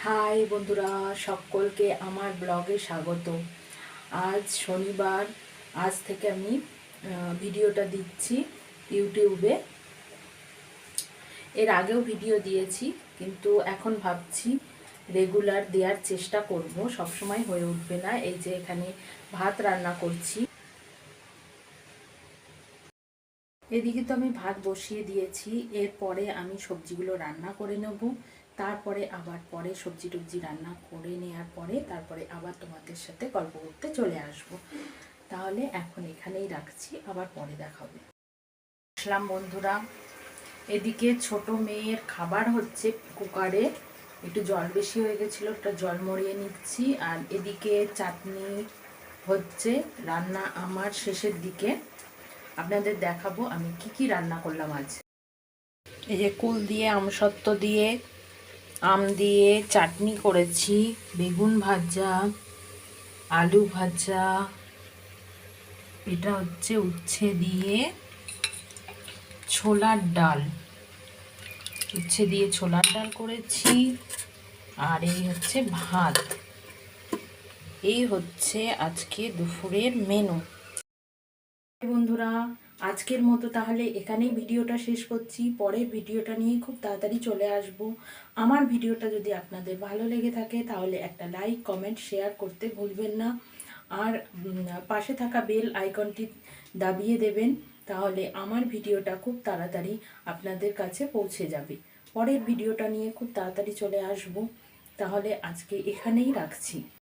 High বন্ধুরা, সকলকে আমার ব্লগে স্বাগত। আজ শনিবার, আজ থেকে আমি ভিডিওটা দিচ্ছি ইউটিউবে। এর আগেও ভিডিও দিয়েছি, কিন্তু এখন ভাবছি রেগুলার দেওয়ার চেষ্টা করব। সবসময় হয়ে উঠবে না। এই যে এখানে ভাত রান্না করছি, এদিকে তো আমি ভাত বসিয়ে দিয়েছি। এরপরে আমি সবজিগুলো রান্না করে নেব। তারপরে আবার পরে সবজি টবজি রান্না করে নেওয়ার পরে তারপরে আবার তোমাদের সাথে গল্প করতে চলে আসব। তাহলে এখন এখানেই রাখছি, আবার পরে দেখাবে। আসলাম বন্ধুরা, এদিকে ছোট মেয়ের খাবার হচ্ছে কুকারে। একটু জল বেশি হয়ে গেছিলো, একটা জল মরিয়ে নিচ্ছি। আর এদিকে চাটনি হচ্ছে, রান্না আমার শেষের দিকে। আপনাদের দেখাবো আমি কি কি রান্না করলাম আজ। এই যে কুল দিয়ে, আমসত্ত্ব দিয়ে, আম দিয়ে চাটনি করেছি, বেগুন ভাজা, আলু ভাজা, এটা হচ্ছে উচ্ছে দিয়ে ছোলার ডাল, উচ্ছে দিয়ে ছোলার ডাল করেছি। আর এই হচ্ছে ভাত। এই হচ্ছে আজকে দুপুরের মেনু। বন্ধুরা, আজকের মতো তাহলে এখানেই ভিডিওটা শেষ করছি। পরের ভিডিওটা নিয়ে খুব তাড়াতাড়ি চলে আসব। আমার ভিডিওটা যদি আপনাদের ভালো লেগে থাকে তাহলে একটা লাইক, কমেন্ট, শেয়ার করতে ভুলবেন না। আর পাশে থাকা বেল আইকনটি দাবিয়ে দেবেন, তাহলে আমার ভিডিওটা খুব তাড়াতাড়ি আপনাদের কাছে পৌঁছে যাবে। পরের ভিডিওটা নিয়ে খুব তাড়াতাড়ি চলে আসব। তাহলে আজকে এখানেই রাখছি।